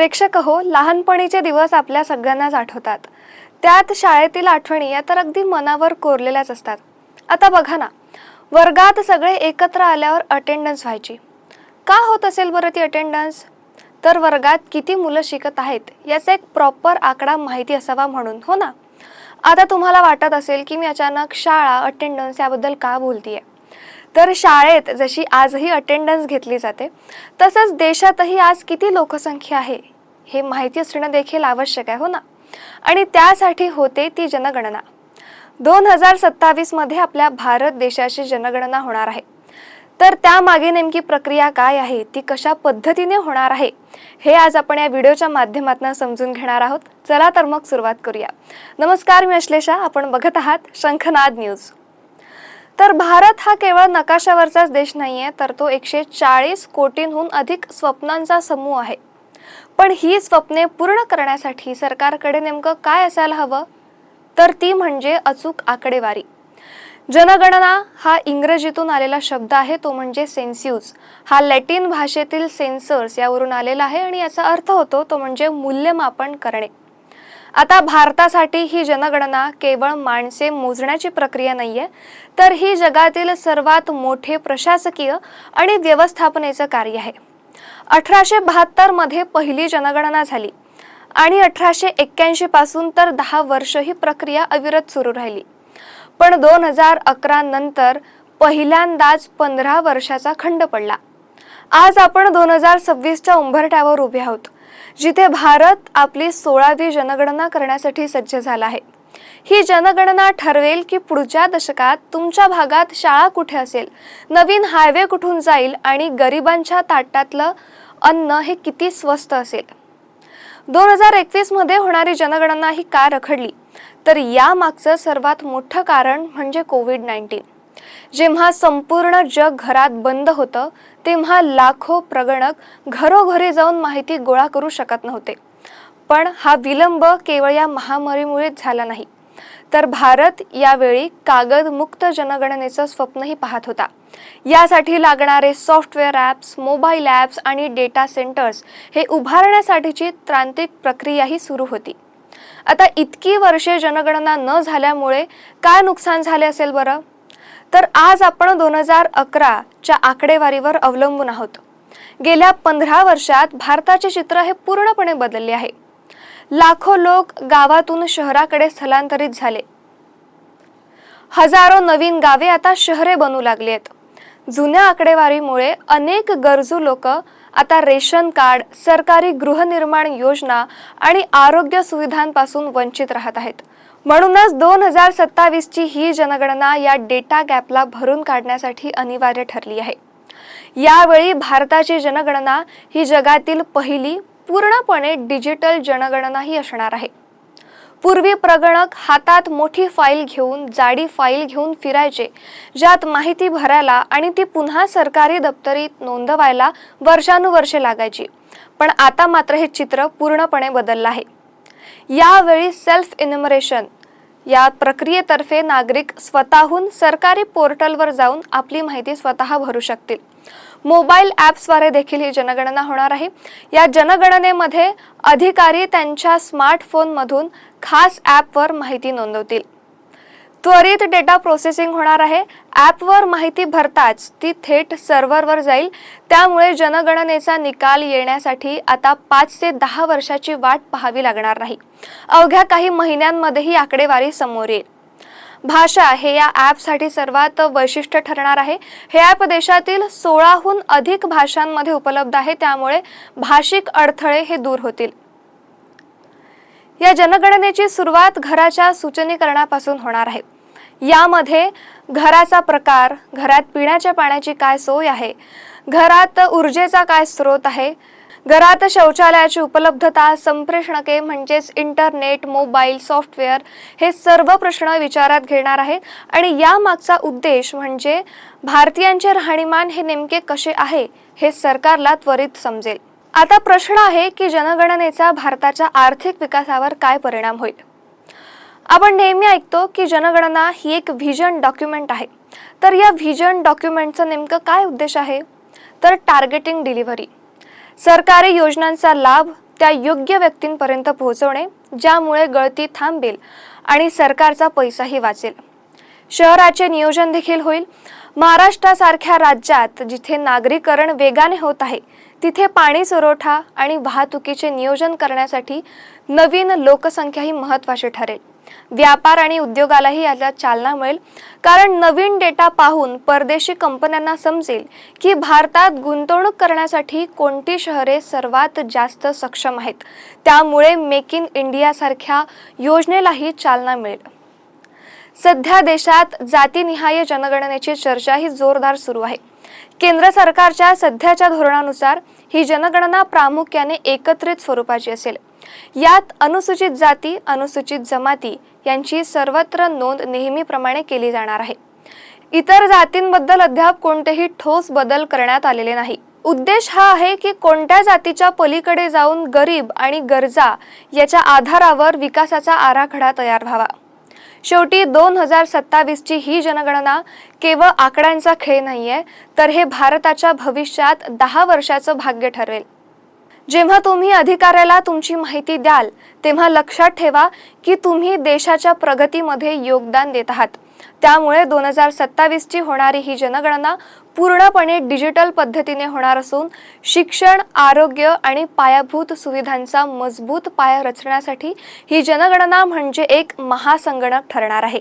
प्रेक्षक हो, लहानपणीचे दिवस आपल्या सगळ्यांनाच आठवतात. त्यात शाळेतील आठवणी या तर अगदी मनावर कोरलेल्याच असतात. आता बघा ना, वर्गात सगळे एकत्र आल्यावर अटेंडन्स व्हायची. का होत असेल बरं ती अटेंडन्स? तर वर्गात किती मुलं शिकत आहेत याचा एक प्रॉपर आकडा माहिती असावा म्हणून, हो ना. आता तुम्हाला वाटत असेल की मी अचानक शाळा अटेंडन्स याबद्दल का बोलतीये. तर शाळेत जशी आजही अटेंडन्स घेतली जाते, तसंच देशातही आज किती लोकसंख्या आहे हे माहिती असणं देखील आवश्यक आहे, हो ना. आणि त्यासाठी होते ती जनगणना. 2027 मध्ये आपल्या भारत देशाची जनगणना होणार आहे. तर त्यामागे नेमकी प्रक्रिया काय आहे, ती कशा पद्धतीने होणार आहे, हे आज आपण या व्हिडिओच्या माध्यमातून समजून घेणार आहोत. चला तर मग सुरुवात करूया. नमस्कार, मी अश्लेषा. आपण बघत आहात शंखनाद न्यूज. तर भारत हा केवळ नकाशावरचाच देश नाहीये, तर तो 140 कोटींहून अधिक स्वप्नांचा समूह आहे. पण ही स्वप्ने पूर्ण करण्यासाठी सरकारकडे नेमकं काय असायला हवं? तर ती म्हणजे अचूक आकडेवारी. जनगणना हा इंग्रजीतून आलेला शब्द आहे, तो म्हणजे सेन्स्यूस. हा लॅटिन भाषेतील सेन्सर्स यावरून आलेला आहे आणि याचा अर्थ होतो तो म्हणजे मूल्यमापन करणे. आता भारतासाठी ही जनगणना केवळ माणसे मोजण्याची प्रक्रिया नाहीये, तर ही जगातील सर्वात मोठे प्रशासकीय आणि व्यवस्थापनेचं कार्य आहे. 1872 मध्ये पहिली जनगणना झाली आणि 1881 पासून तर 10 वर्ष ही प्रक्रिया अविरत सुरू राहिली. पण 2011 नंतर पहिल्यांदाच 15 वर्षाचा खंड पडला. आज आपण 2026च्या उंबरठ्यावर उभे आहोत, जिथे भारत आपली 16वी जनगणना करण्यासाठी सज्ज झाला आहे. ही जनगणना ठरवेल की पुढच्या दशकात तुमच्या भागात शाळा कुठे असेल, नवीन हायवे कुठून जाईल आणि गरिबांच्या ताटातलं अन्न हे किती स्वस्त असेल. 2021 मध्ये होणारी जनगणना ही का रखडली? तर या मागचं सर्वात मोठं कारण म्हणजे कोविड-19. जेव्हा संपूर्ण जग घरात बंद होतं, तेव्हा लाखो प्रगणक घरोघरी जाऊन माहिती गोळा करू शकत नव्हते. पण हा विलंब केवळ या महामारीमुळेच झाला नाही, तर भारत यावेळी कागदमुक्त जनगणनेचं स्वप्नही पाहत होता. यासाठी लागणारे सॉफ्टवेअर ॲप्स, मोबाईल ॲप्स आणि डेटा सेंटर्स हे उभारण्यासाठीची तांत्रिक प्रक्रियाही सुरू होती. आता इतकी वर्षे जनगणना न झाल्यामुळे काय नुकसान झाले असेल बरं? तर आज आपण 2011च्या आकडेवारीवर अवलंबून आहोत. गेल्या 15 वर्षात भारताचे चित्र हे पूर्णपणे बदलले आहे. लाखो लोक गावातून शहराकडे स्थलांतरित झाले. हजारो नवीन गावे आता शहरे बनू लागली आहेत. जुन्या आकडेवारीमुळे अनेक गरजू लोक आता रेशन कार्ड, सरकारी गृहनिर्माण योजना आणि आरोग्य सुविधांपासून वंचित राहत आहेत. म्हणूनच 2027ची ही जनगणना या डेटा गॅपला भरून काढण्यासाठी अनिवार्य ठरली आहे. यावेळी भारताची जनगणना ही जगातील पहिली पूर्णपणे डिजिटल जनगणना ही असणार आहे. पूर्वी प्रगणक हातात मोठी फाईल घेऊन, जाडी फाईल घेऊन फिरायचे, ज्यात माहिती भरायला आणि ती पुन्हा सरकारी दप्तरीत नोंदवायला वर्षानुवर्षे लागायची. पण आता मात्र हे चित्र पूर्णपणे बदललं आहे. यावेळी सेल्फ इन्युमरेशन या प्रक्रियेतर्फे नागरिक स्वतःहून सरकारी पोर्टलवर जाऊन आपली माहिती स्वतः भरू शकतील. मोबाईल ॲप्सद्वारे देखील ही जनगणना होणार आहे. या जनगणनेमध्ये अधिकारी त्यांच्या स्मार्टफोनमधून खास ॲपवर माहिती नोंदवतील. त्वरित डेटा प्रोसेसिंग होणार आहे. ॲपवर माहिती भरताच ती थेट सर्व्हरवर जाईल. त्यामुळे जनगणनेचा निकाल येण्यासाठी आता 5 ते 10 वर्षाची वाट पाहावी लागणार नाही. अवघ्या काही महिन्यांमध्ये ही आकडेवारी समोर येईल. भाषा हे या ॲपसाठी सर्वात वैशिष्ट्य ठरणार आहे. हे ॲप देशातील 16हून अधिक भाषांमध्ये उपलब्ध आहे, त्यामुळे भाषिक अडथळे हे दूर होतील. या जनगणनेची सुरुवात घराच्या सूचनीकरणापासून होणार आहे. यामध्ये घराचा प्रकार, घरात पिण्याच्या पाण्याची काय सोय आहे, घरात ऊर्जेचा काय स्रोत आहे, घरात शौचालयाची उपलब्धता, संप्रेषणके म्हणजेच इंटरनेट, मोबाईल, सॉफ्टवेअर हे सर्व प्रश्न विचारात घेणार आहे. आणि या मागचा उद्देश म्हणजे भारतीयांचे राहणीमान हे नेमके कसे आहे हे सरकारला त्वरित समजेल. आता प्रश्न आहे की जनगणनेचा भारताच्या आर्थिक विकासावर काय परिणाम होईल. आपण नेहमी ऐकतो की जनगणना ही एक व्हिजन डॉक्युमेंट आहे. तर या व्हिजन डॉक्युमेंटचं नेमकं काय उद्देश आहे? तर टार्गेटिंग डिलिव्हरी. सरकारी योजनांचा लाभ त्या योग्य व्यक्तींपर्यंत पोहोचवणे, ज्यामुळे गळती थांबेल आणि सरकारचा पैसाही वाचेल. शहराचे नियोजन देखील होईल. महाराष्ट्रासारख्या राज्यात जिथे नागरीकरण वेगाने होत आहे, तिथे पाणी पुरवठा आणि वाहतुकीचे नियोजन करण्यासाठी नवीन लोकसंख्या ही महत्त्वाची ठरेल. व्यापार आणि उद्योगालाही याला चालना मिळेल, कारण नवीन डेटा पाहून परदेशी कंपन्यांना समजेल की भारतात गुंतवणूक करण्यासाठी कोणती शहरे सर्वात जास्त सक्षम आहेत. त्यामुळे मेक इन इंडिया सारख्या योजनेलाही चालना मिळेल. सध्या देशात जातीनिहाय जनगणनेची चर्चा ही जोरदार सुरू आहे. केंद्र सरकारच्या सध्याच्या धोरणानुसार ही जनगणना प्रामुख्याने एकत्रित स्वरूपाची असेल. यात अनुसूचित जाती, अनुसूचित जमाती यांची सर्वत्र नोंद नेहमीप्रमाणे केली जाणार आहे. इतर जातींबद्दल अद्याप कोणतेही ठोस बदल करण्यात आलेले नाही. उद्देश हा आहे की कोणत्या जातीच्या पलीकडे जाऊन गरीब आणि गरजा याच्या आधारावर विकासाचा आराखडा तयार व्हावा. शेवटी 2027ची ही जनगणना केवळ आकड्यांचा खेळ नाहीये, तर हे भारताच्या भविष्यात 10 वर्षाचं भाग्य ठरवेल. जेव्हा तुम्ही अधिकाऱ्याला तुमची माहिती द्याल, तेव्हा लक्षात ठेवा की तुम्ही देशाच्या प्रगतीमध्ये योगदान देत आहात. त्यामुळे 2027ची होणारी ही जनगणना पूर्णपणे डिजिटल पद्धतीने होणार असून शिक्षण, आरोग्य आणि पायाभूत सुविधांचा मजबूत पाया रचण्यासाठी ही जनगणना म्हणजे एक महासंगणक ठरणार आहे.